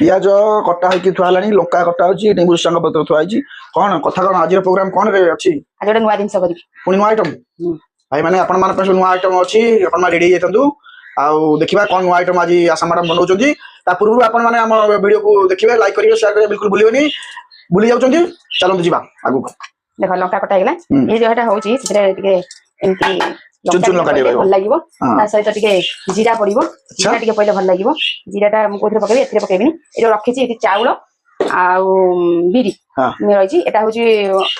पियाज कटा होइकी थुआ लानी लंका कटा होची नींबू संग पत्र थुआ होची कोन कथा कोन आज प्रोग्राम कोन रे अछि आज गोटे नुआ जिनस करी पुनी नुआ आइटम भाई माने अपन मान पे नुआ आइटम अछि अपन मा रेडी हेतंदु आउ देखिबा कोन नुआ आइटम आज आशा मैडम बनौचंदी ता पूर्व अपन माने हम वीडियो को देखिबे लाइक करिवे शेयर करिवे बिल्कुल भूलिबेनी भूली जाउचंदी चलंतु जीवा आगु देखो लंका कटा गेला ये जोटा होची सिरे टिके एमती चुन चुन लंका देबो भल लागिवो ता सहित टिके जीरा पड़िवो जीरा टिके पहिले भल लागिवो जीराटा हम कोथरे पकेबी एथरे पकेबिनी ए जो रखिची एति चाउल आउ बिरी मी रहिची एटा होची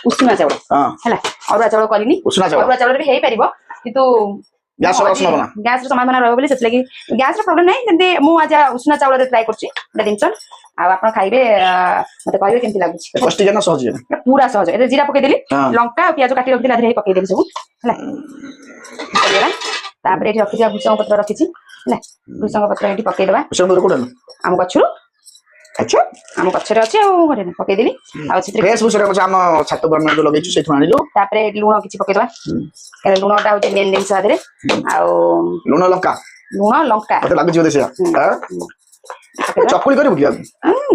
उष्णा चाउल हैला अरुआ चाउल करिनी अरुआ चाउल रे हेई परिबो किंतु गैस वाला बना गैस समाधान रहबो बोली सेत लगी गैस रो प्रॉब्लम नै जंते मु आज उष्णा चाउल रे ट्राई करची एटा दिनसन आ आपण खाइबे मते कहबे केमति लागुची कष्ट जन सहज एटा पूरा सहज ए जीरा पके देली लंका प्याज काटी रखि दिला रे पके देली सब हैला तापर एठी रखि दिया भुसंग पत्र रखिची हैला भुसंग पत्र एठी पके देबा भुसंग पत्र कोडन हम गछरु अच्छा हम गछरे अछि आ घरे पके देली आ सित्रे फ्रेश भुसरे को हम छात पर में लगेछु सेठु आनिलो तापर लूण किछि पके देबा लूणटा होते मेन दिन सादरे आ लूण लंका मते लागु छी देसिया चकुली करिबु कि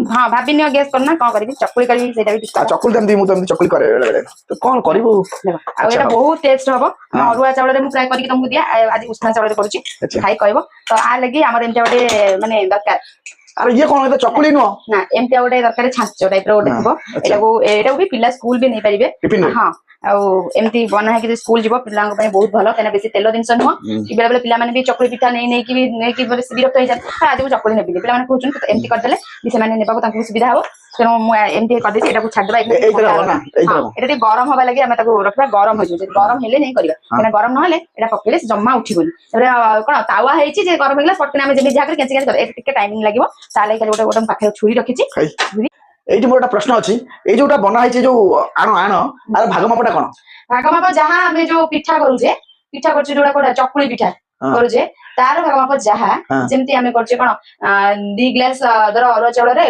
हां भाबिनियो गैस करना कोन करिबि चकुली करिबि सेटा भी ठीक चकुली तमदी मु तमदी चकुली करे बेले तो कोन करिबु आ एटा बहुत टेस्ट हबो हम अरुआ चावल रे मु फ्राई करके तुमको दिया आज उष्णा चावल रे करूची खाई कहबो तो आ लगी हमर एमटा गोटे माने दरकार अरे ये कोन है चकुली नो ना एमटा गोटे दरकार छांचो टाइप रो गोटे एटा भी पिला स्कूल भी नहीं परिबे हां आउ एमती बना है कि स्कूल जीवो पिलांग पय बहुत भलो कना बेसी तेल दिन सन हो कि बेले बेले पिला माने भी चकुली पिठा नै कि बरे विरक्त हो जाय आज चकुली नेबी पिला माने कहउछन तो एमती कर देले से माने नेबा को तांको सुविधा हो तेनो मु एमती कर देसी एटा को छाड देबा एटा टे गरम होबा लागि हम ताको रखबा गरम हो जे गरम हेले नै करबा कना गरम न हेले एटा पकेले से जम्मा उठिबोनी तबरे कोन तावा हेची जे गरम हेला फटकना हम जेमी जाकर केंची कर ए टिके टाइमिंग लागिवो साले खाली गोटे पाखे छुरी रखिची छुरी एठी मोरटा प्रश्न अछि ए जोटा बना है जो आनो आनो आर भागमापटा कोन भागमाप जहां हमें जो पिठा करछे जोडा कोडा चकुली पिठा करछे तार भागमाप जहां जेमति हमें करछे कोन 2 ग्लास दर अरुआ चावल रे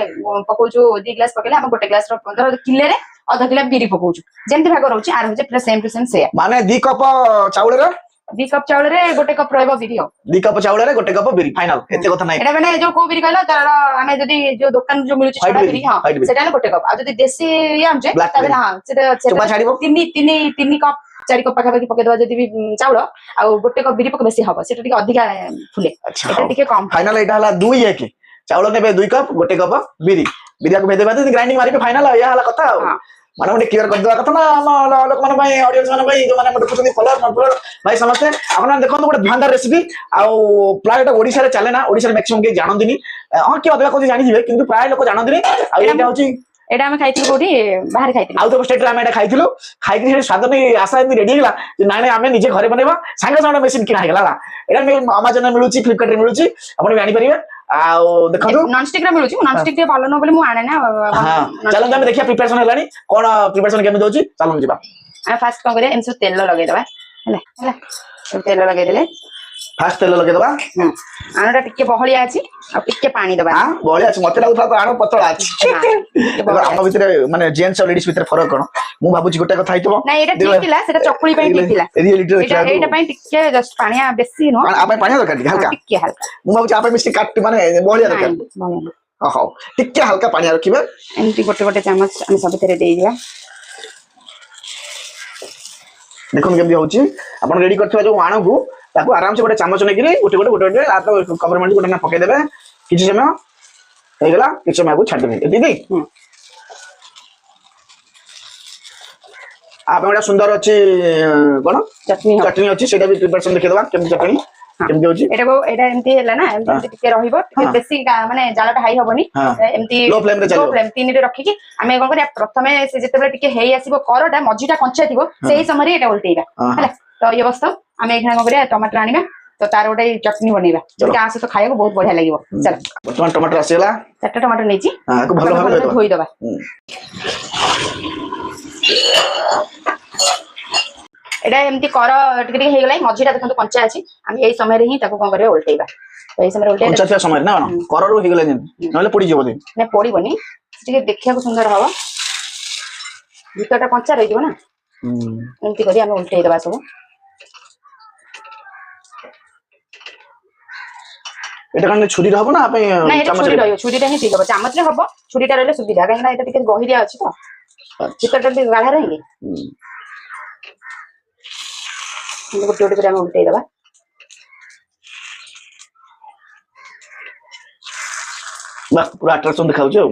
पकोचू 2 ग्लास पकेले हम 1 ग्लास रो दर किले रे आधा किलो बिरी पकोचू जेमति भाग रहउची आर होचे पूरा सेम टू सेम से माने 2 कप चावल रे 2 कप चावल रे 1 कप रहबो बिरी हो 2 कप चावल रे 1 कप बिरी फाइनल एते कथा नै एटा माने जो को बिरी कहला तार हमें जदी जो दुकान जो मिलुची छोटा बिरी हां सेटा 1 कप आ जदी देसी आमचे तबे हां सेटा छाड़िबो 3 कप 4 कप पाखा पाखी पके दवा जदी भी चावल आ 1 कप बिरी पके बेसी हबो सेटा टिके अधिका फुले एटा टिके कम फाइनल एटा हला 2 1 चावल नेबे 2 कप 1 कप बिरी बिरिया को भेदे बादे ग्राइंडिंग मारी के फाइनल या हला कथा माने मोटे क्लियर कर दवा कथा ना लोक माने भाई ऑडियंस माने भाई जो माने मोटे पुछनी फॉलोअर भाई समझते आपन देखो गोटे धुआंदार रेसिपी आ प्राय एटा ओडिसा रे चले ना ओडिसा रे मैक्सिमम के जानदिनी हां कि अदला को जानि जिवे किंतु प्राय लोक जानदिनी आ एटा होची एटा हम खाइथिलु कोठी बाहर खाइथिलु आउट ऑफ स्टेट रे हम एटा खाइथिलु खाइके से स्वाद नै आशा एमि रेडी गेला जे नाइ हमें निजे घरे बनेबा संगे संगे मशीन किना गेला एटा मे अमेज़न रे मिलुची फ्लिपकार्ट रे मिलुची आपण भी आनी परिबे आ देखो नॉन स्टिक रे मिलुची नॉन स्टिक के भलो न बोले मु आने ना हां चलन हम देखिया प्रिपरेशन हेलानी कोन प्रिपरेशन केमि दोची चलन जिबा आ फास्ट कोन करे एमसो तेल लगे देबा हैला तेल लगे देले फास्ट तेल लगे देबा आनोटा टिके बहलिया अछि आ टिके पानी देबा हां बहलिया अछि मते लागु था आनो पतला अछि हम भितरे माने जेंट्स और लेडीज भितरे फरक कोन मु भाबुची गोटे कथा आइतबो नै एटा ठीक थिला सेटा चकुली पई ठीक थिला एटा पई टिके जस्ट पानिया बेसी नो आपे पानिया दरकार हल्का टिके हल्का मु भाबुची आपे मिस्टी काट माने बहलिया दरकार हां टिके हल्का पानिया रखिबे एमती गोटे गोटे चम्मच हम सब भितरे देई दिया देखो केमदी होची आपण रेडी करथबा जो आनो को ताको आराम से गोटे चम्मच नै गिरी गोटे आ तो कवर में गोटे ना पके देबे किछि समय हे गेला किछि समय को छाड़ देबे दीदी आप एटा सुंदर अछि कोन चटनी अछि सेटा भी प्रिपरेशन देखे देबा केम चटनी केमदी होची एटा एमती हैला ना एमती टिके रहिबो टिके बेसी माने जालाटा हाई होबनी एमती लो फ्लेम रे चलिबो लो फ्लेम 3 रे रखी हमें कोन करिया प्रथमे से जेतेबे टिके हेई आसीबो करटा मझीटा कंचा थिबो सेही समय रे एटा उल्टेइबा हैला तो ये बस्तव हमें एखना कोन करिया टमाटर आनिबा तो तार गोटे चटनी बनेबा जेटा आसे तो खाइबो बहुत बढ़िया लागिवो चल वर्तमान टमाटर आसेला 4टा टमाटर नेची हां को भलो भाबे धोई दबा एटा एमती कर टिके टिके हे गेलै मझीटा देखंतु कंचा अछि हम एई समय रे ही ताको कोन करबे उल्टेइबा तो एई समय उल्टे कंचा समय ना कर रो हे गेलै नले पड़ी जेबो ने पड़ी बनी टिके देखिया को सुंदर हवा भीतरटा कंचा रहि दिबो ना एमती करी हम उल्टेइ दबा सब এটা কারণে ছুরি হবো না আপনি না এটা ছুরি রহিব ছুরিটা ହିଁ ଠିକ ହବ ଚାମଚରେ ହବ ଛୁରୀଟା ରହିଲେ ସୁବିଧା କାହିଁକି ନା ଏଟା ଟିକେ ଗହିରିଆ ଅଛି ତ ଭିତରଟା ଟିକେ ଗାଢା ରହିକି ଗୋଟେ ଗୋଟେ କରି ଆମେ ଉଲ୍ଟେଇ ଦବା ବାସ୍ ପୁରା ଆଟ୍ରାକ୍ସନ ଦେଖାଉଛି ଆଉ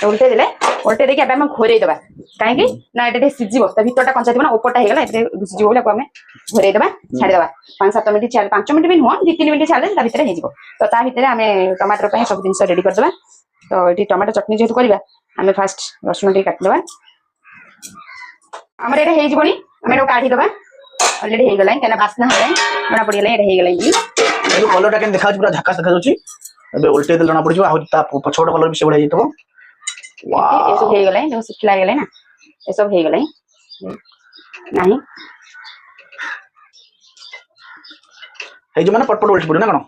उल्टे देले उल्टे देखि अब हम घोरै दबा काहे कि ना एटा सिजिबो त भितरटा कंचा दिबो ना ऊपरटा हे गेला एते सिजिबो बोले हम घोरै दबा छाडी दबा 5-7 मिनिट 5 मिनिट भी नुह 2-3 मिनिट छाडी ता भितर हे जिवो तो ता भितर हमें टमाटर पय सब दिन रेडी कर दबा तो एटी टमाटर चटनी जेतु करबा हमें फास्ट रसुन टी काट दबा हमर एटा हे जिवोनी हमें एटा काढी दबा ऑलरेडी हे गेला केना बासना होले बना पड़ी गेला एटा हे गेला ये कलरटा केन देखाउछ पूरा झक्कास देखाउछि एबे उल्टे देल जणा पड़ियो आ ता पछोड कलर भी से बढ़ाई जइतबो वाह ये सब हे गेलै जो सिखला गेलै ना ये सब हे गेलै नहीं हे जो माने पटपट उल्टी पड़ी ना कोन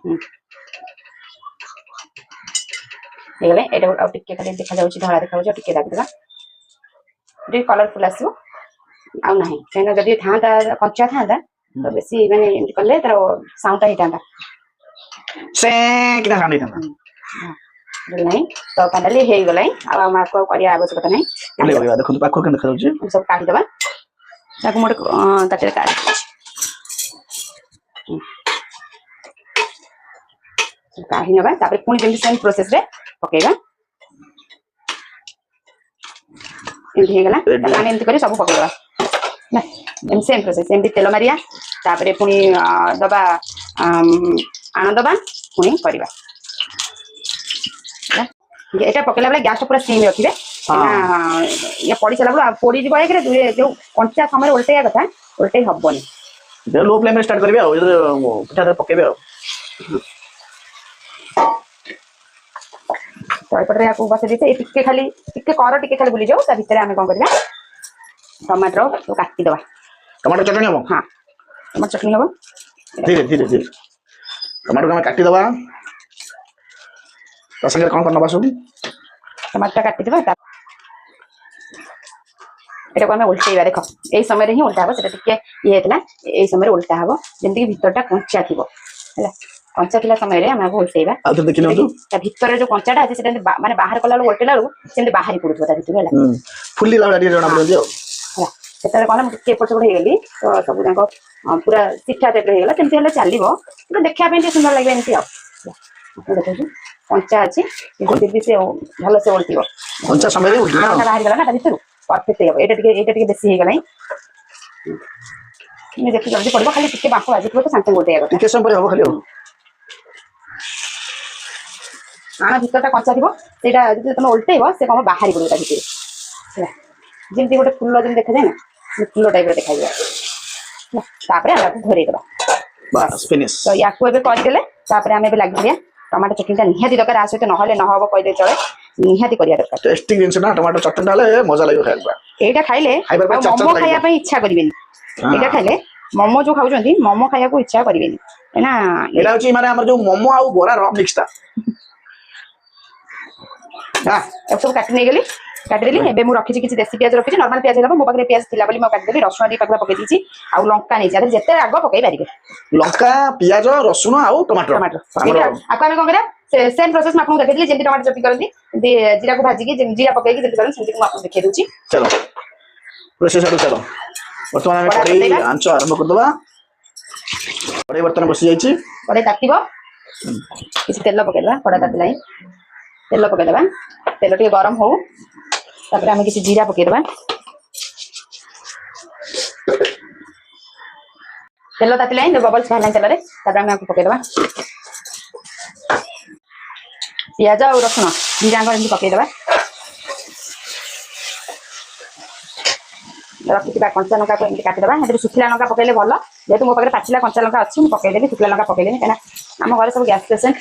हे गेलै एटा आ टिके खाली देखा जाउछि धळा देखा जाउछि टिके दाबि देबा जे कलरफुल आसीबो आ नहीं केना जदी थांता कच्चा थांता तो बेसी माने एमति करले तार साउंडटा हिटांता से किना साउंड हिटांता नहीं तो फाइनली हे गलै अब हम आपको करिया आवश्यकता नहीं ले गया देखो पाखर के देखा जाउछि सब काटी दबा ताको मोटे ताटे काटी काटी नबा तापर पुनी जेमि सेम प्रोसेस रे पकेबा एमति हे गला ताने एमति करी सब पकेबा ना एम सेम प्रोसेस एमति तेल मारिया तापर पुनी दबा आन दबा पुनी करिबा এটা পকেলা বেলা গ্যাসটা পুরো সিম রাখিবে না ইয়া পড়ি চলা বলা পড়ি দিব একরে দুই যে কঞ্চা সময় উল্টেয়া কথা উল্টেই হবনি लो फ्लेम रे स्टार्ट करबे आ पिठा पकेबे आ तो एपटे आपको बसे देते टिके खाली बुली जाओ ता भीतर हमें कोन करबा टमाटर तो काटी दबा टमाटर चटनी हो हां टमाटर चटनी हो धीरे धीरे धीरे टमाटर को काटी दबा तो संगे कोन करनबा सब टमाटर काटी दबा एटा को हमें उल्टेइबा देखो ए समय रे ही उल्टा हो सेटा टिके ये हेतला ए समय रे उल्टा हो जेंति कि भीतरटा कंचा थिबो हैला कंचा थिला समय रे हम उल्टेइबा आ तो देखिनो तू ता भीतर रे जो कंचाटा আছে সেটা মানে বাহার কলা উল্টেলা সেটা বাহারি পড়ুথবা তা ভিতর हैला फुल्ली लाउडा डी जणा पड़ो दियो हैला सेटा कोन के पछ पड़ हे गेली तो सब जाको पूरा सिठा टाइप रे हे गेला सेंति हैला चलीबो तो देखिया पे सुंदर लागबे एंती आ देखो कंचा अछि कि भी से भलो से उल्टीबो कंचा समय रे उल्टी ना बाहर गेला ना ता भीतर परफेक्ट हे एटा टिके बेसी हे गेलै मैं देखि जल्दी पड़बो खाली टिके बाको आजितबो तो सांते उल्टे आगो टिके समय हो खाली हो आना भीतरटा कंचा थिबो सेटा जदि तुम उल्टेइबो से कम बाहरी पड़ो ता भीतर जेमति गोटे फुल्लो जेम देखा जाय ना फुल्लो टाइप रे देखा जाय तापरे हम धरे देबा बस फिनिश तो याको एबे कर देले तापरे हम एबे लागि दिया टमाटर चटनीटा निहाती दरकार आ सहित नहले न होबो कहि दे चले निहाती करिया दरकार टेस्टिंग जिंस ना टमाटर चटनी डाले मजा लागो खाइबा एटा खाइले मोमो खाया पे इच्छा करिवेनी एटा खाइले मोमो जो खाउजंती मोमो खाया को इच्छा करिवेनी एना एटा होची माने हमर जो मोमो आ बोरा र मिक्स ता हां अब सब काट नै गेली काट देली एबे मु रखिछि किछि देसी प्याज रखिछि नॉर्मल प्याज हेबो मो पाखरे प्याज थिला बोली म काट देली रसुन दी पाखरा पके दिछि आ लंका नै जादर जते आगो पके पारिबे लंका प्याज रसुन आ टमाटर टमाटर आको हम कोन करा सेम प्रोसेस में आपको देखे दिली जेंति टमाटर चटनी करंती जीरा को भाजी की जीरा पके की जेंति करन सेंति को आपको देखे दूची चलो प्रोसेस आडू चलो वर्तमान हम कढ़ाई आंच आरंभ कर दबा कढ़ाई बर्तन बसी जाईची कढ़ाई तातिबो किछि तेल पके दबा कढ़ाई तातिलाई तेल पके दबा तेल टिके गरम हो तापर हम किछि जीरा पके दबा तेल तातिलाई बबल्स बाहर तेल रे तापर हम आपको पके दबा प्याज और रसुन जीरा एमती पकई दबा रखिथिबा कंचा लंका को एमती काटिदबा हेतु सुखिला लंका पकईले भलो जेतु मो पाखरे पाचिला कंचा लंका अछि मु पकई देबी सुखिला लंका पकईले केना हम घरे सब गैस पेशेंट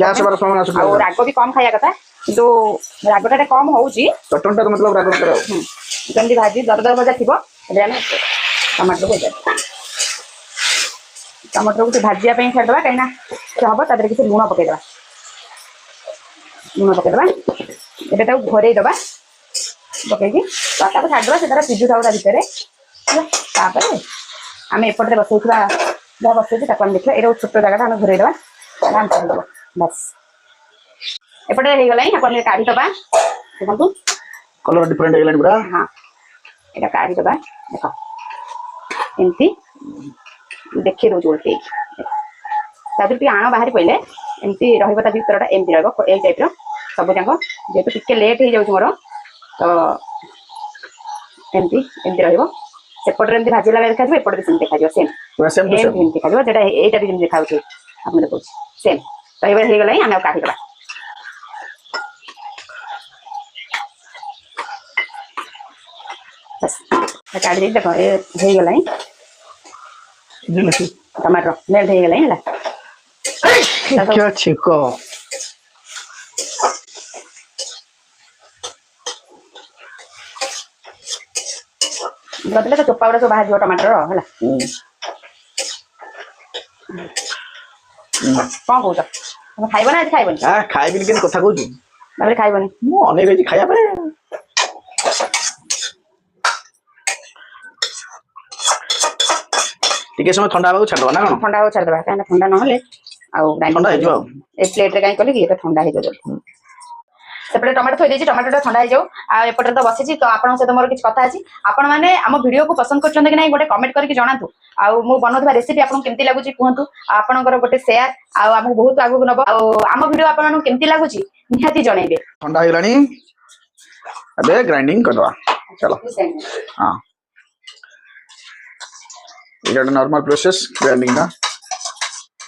गैस बार समय आसु और रागो भी कम खाया कथा किंतु रागोटा कम होउची चटनटा तो मतलब रागो करा जल्दी भाजी दरदर भजा थिबो एबे हम टमाटर को दे टमाटर को भाजिया पे छाड़ दबा कहिना से हबो तादरे किछि लूण पकई दबा लूण पकई दबा एबे ताऊ घोरै दबा ପକେଇକି ତାକୁ ଛାଡ଼ିଦେବା ସେ ତାର ସିଝୁଥାଉ ତା ଭିତରେ ହେଲା। ତାପରେ ଆମେ ଏପଟରେ ବସେଇଥିବା ଯାହା ବସେଇଛି ତାକୁ ଆମେ ଦେଖିବା। ଏଇଟା ଛୋଟ ଜାଗାଟା ଆମେ ଘୁରେଇଦେବା ଆମେ କରିଦେବା ବାସ୍। ଏପଟେ ହେଇଗଲାଣି ଆପଣ କାଢିଦବା। ଦେଖନ୍ତୁ କଲର ଡିଫରେଣ୍ଟ ହେଇଗଲାଣି ପୁରା। ହଁ ଏଇଟା କାଢିଦବା। ଦେଖ ଏମିତି ଦେଖେଇ ଦଉଛି ଓଲଟେଇକି ତା ଭିତରେ ଟିକେ ଆଣ ବାହାରି ପଇଲେ ଏମିତି ରହିବ। ତା ଭିତରଟା ଏମିତି ରହିବ ଏଇ ଟାଇପ୍ର ସବୁ ଯାକ। ଯେହେତୁ ଟିକେ ଲେଟ୍ ହେଇଯାଉଛି ମୋର ତ ଏମିତି ଏମିତି ରହିବ। ସେପଟରେ ଏମିତି ଭାଜିଲା ବେଳେ ଦେଖାଯିବ ଏପଟେ ବି ସେମିତି ଦେଖାଯିବ ସେମ୍ ଏମିତି ଦେଖାଯିବ। ଯେଟା ଏଇଟା ବି ଯେମିତି ଦେଖାଯାଉଛି ଆପଣ ଦେଖଉଛି ସେମ୍। ତ ଏଇଭଳି ହେଇଗଲାଣି ଆମେ ଆଉ କାଢିଦବା। କାଢି ଦେଇକି ଦେଖ ଏ ହେଇଗଲାଣି ଟମାଟୋ ମେଲ୍ଟ ହେଇଗଲାଣି ହେଲା। ଛିଙ୍କ ଦେଲେ ତ ଚୋପା ଗୁଡା ସବୁ ବାହାରିଯିବ ଟମାଟୋର ହେଲା। କଣ କହୁଛ ତମେ ଖାଇବ ନା ଆଜି ଖାଇବନି? ଖାଇବିନି କେମିତି କଥା କହୁଛୁ? ତାପରେ ଖାଇବନି ମୁଁ ଅନେକ ରହିଛି ଖାଇବା ପାଇଁ। ଟିକେ ସମୟ ଥଣ୍ଡା ହେବାକୁ ଛାଡିଦବା ନା କଣ? ଥଣ୍ଡା ହେବାକୁ ଛାଡ଼ିଦବା କାହିଁକିନା ଥଣ୍ଡା ନହେଲେ ଆଉ ଥଣ୍ଡା ହେଇଯିବ ଆଉ। ଏ ପ୍ଲେଟ୍ରେ କାହିଁ କଲେ କି ଏଟା ଥଣ୍ଡା ହେଇଯିବ। ସେପଟେ ଟମାଟୋ ଥୋଇ ଦେଇଛି ଟମାଟୋଟା ଥଣ୍ଡା ହେଇଯାଉ। ଆଉ ଏପଟେ ତ ବସିଛି ତ ଆପଣଙ୍କ ସହିତ ମୋର କିଛି କଥା ଅଛି। ଆପଣମାନେ ଆମ ଭିଡ଼ିଓକୁ ପସନ୍ଦ କରୁଛନ୍ତି କି ନାହିଁ ଗୋଟେ କମେଣ୍ଟ କରିକି ଜଣାନ୍ତୁ। ଆଉ ମୁଁ ବନଉଥିବା ରେସିପି ଆପଣଙ୍କୁ କେମିତି ଲାଗୁଛି କୁହନ୍ତୁ। ଆପଣଙ୍କର ଗୋଟେ ସେୟାର ଆଉ ଆମକୁ ବହୁତ ଆଗକୁ ନବ। ଆଉ ଆମ ଭିଡ଼ିଓ ଆପଣମାନଙ୍କୁ କେମିତି ଲାଗୁଛି ନିହାତି ଜଣେଇବେ। ଥଣ୍ଡା ହେଇଗଲାଣି ଏବେ ଗ୍ରାଇଣ୍ଡିଙ୍ଗ କରିଦବା। ଚलो ହଁ ଏଇଟା ଗୋଟେ ନର୍ମାଲ ପ୍ରୋସେସ ଗ୍ରାଇଣ୍ଡିଙ୍ଗ ଟା।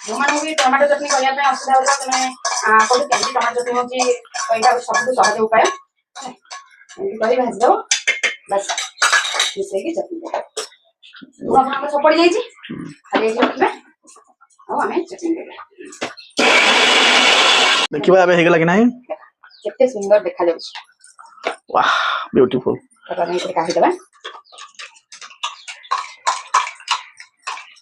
ଯୋଉମାନଙ୍କୁ ବି ଟମାଟୋ ଚଟଣି କରିବା ପାଇଁ ଅସୁବିଧା ହଉଥିବ ତମେ କହିଲେ କେମିତି ଟମାଟୋ ଚଟଣି ହଉଛି ଏଇଟା ସବୁଠୁ ସହଜ ଉପାୟ। ଏମିତି କରି ଭାଜିଦବ ବାସ୍ ମିଶେଇକି ଚଟଣି ଆମର ସବୁ ପଡ଼ିଯାଇଛି ଖାଲି ଏଇଠି ରଖିବା ଆଉ ଆମେ ଚଟଣି କରିବା। ଦେଖିବା ଏବେ ହେଇଗଲା କି ନାହିଁ। କେତେ ସୁନ୍ଦର ଦେଖାଯାଉଛି। वाह ब्यूटीफुल। କାଢିଦବା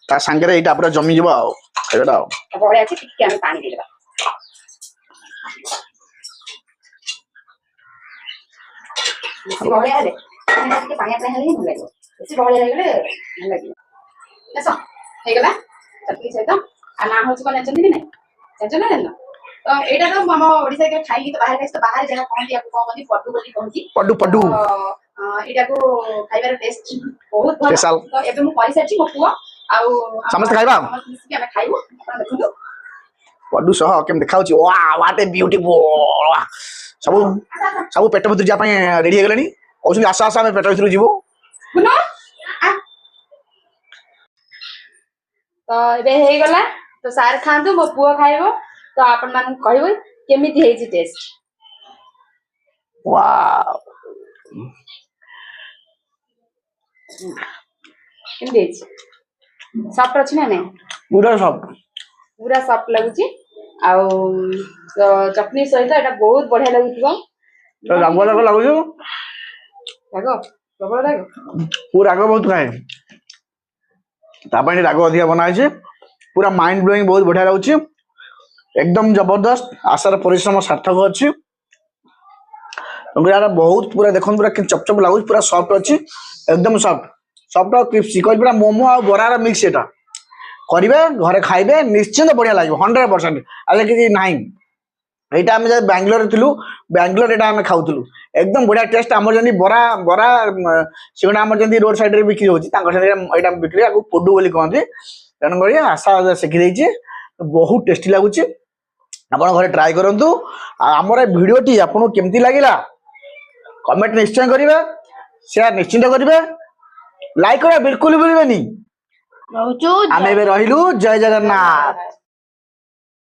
ତା ସାଙ୍ଗରେ ଏଇଟା ପୁରା ଜମି ଯିବ ଆଉ ଖାଇବାଟା ଆଉ। ବଳେ ଅଛି ଟିକେ ଆମେ ପାଣି ଦେଇଦେବା। ବେଶୀ ବହଳିଆ ହେଲେ ଟିକେ ପାଣିଆ ପାଣିଆ ହେଲେ ହିଁ ଭଲ ଲାଗିବ। ବେଶୀ ବହଳିଆ ହେଇଗଲେ ଭଲ ଲାଗିବ। ଆସ ହେଇଗଲା ଚଟଣି ସହିତ। ଆଉ ନାଁ ହଉଛି କଣ ଜାଣିଛନ୍ତି କି ନାଇଁ? ଜାଣିଛ ନା ଜାଣିନ? ତ ଏଇଟା ତ ଆମ ଓଡ଼ିଶାରେ ଖାଇକି ତ ବାହାରେ ଖାଇଛି। ତ ବାହାରେ ଯାହା କହନ୍ତି ୟାକୁ କଣ କହନ୍ତି ପଡୁ ବୋଲି କହନ୍ତି। ପଡୁ ପଡୁ ଏଇଟାକୁ ଖାଇବାର ଟେଷ୍ଟ ବହୁତ ଭଲ। ତ ଏବେ ମୁଁ କରିସାରିଛି ମୋ ପୁଅ ଆଉ ସମସ୍ତେ ଖାଇବା ସମସ୍ତେ ମିଶିକି ଆମେ ଖାଇବୁ। ଆପଣ ଦେଖନ୍ତୁ ପଡୁ ସହ କେମିତି ଦେଖାଯାଉଛି। Wow what A beautiful. ସବୁ ସବୁ ପେଟ ଭିତରୁ ଯିବା ପାଇଁ ରେଡି ହେଇଗଲେଣି। କହୁଛନ୍ତି ଆସ ଆସ ଆମେ ପେଟ ଭିତରୁ ଯିବୁ। ତ ଏବେ ହେଇଗଲା। ତ ସାର୍ ଖାଆନ୍ତୁ ମୋ ପୁଅ ଖାଇବ। ତ ଆପଣ ମାନଙ୍କୁ କହିବ କେମିତି ହେଇଛି ଟେଷ୍ଟ। ୱାଓ କେମିତି ହେଇଛି? ସଫ୍ଟ ଅଛି ନା ନାଇଁ? ପୁରା ସଫ୍ଟ ପୁରା ସଫ୍ଟ ଲାଗୁଛି। ଆଉ ଚଟଣି ସହିତ ଏଇଟା ବହୁତ ବଢିଆ ଲାଗୁଥିବ। ରାଗ ରାଗ ଲାଗୁଛି। ରାଗ ପ୍ରବଳ ରାଗ। ମୁଁ ରାଗ ବହୁତ ଖାଏ ତା ପାଇଁ ରାଗ ଅଧିକା ବନା ହେଇଛି। ପୁରା ମାଇଣ୍ଡ ବ୍ଲୋଇଂ ବହୁତ ବଢିଆ ଲାଗୁଛି। एकदम जबरदस्त। आशार परिश्रम सार्थक अच्छी। बहुत पूरा देखो पूरा चपचप लगुच पूरा सॉफ्ट अच्छी एकदम सॉफ्ट सॉफ्ट और क्रिस्पी कह पूरा मोमो और बरार मिक्स एटा करेंगे घरे खाइबे निश्चिंत बढ़िया लगे 100%। आगे किसी ना यहाँ आम जब बांग्लोर थिलु बांग्लोर यहाँ आम खाऊलु एकदम बढ़िया टेस्ट। आम जमी बरा बरा सिंगड़ा आम जमी रोड साइड बिक्री होता बिक्री पोडू बोली कहते। तेणुक आशा शिखी बहुत टेस्टी लगुच। आप घरे ट्राए करूँ। आमर भिडियोटी आपको केमती लगे कमेंट निश्चय करेंगे शेयर निश्चिंत करेंगे लाइक करें बिल्कुल भूलें। आम रही जय जगन्नाथ।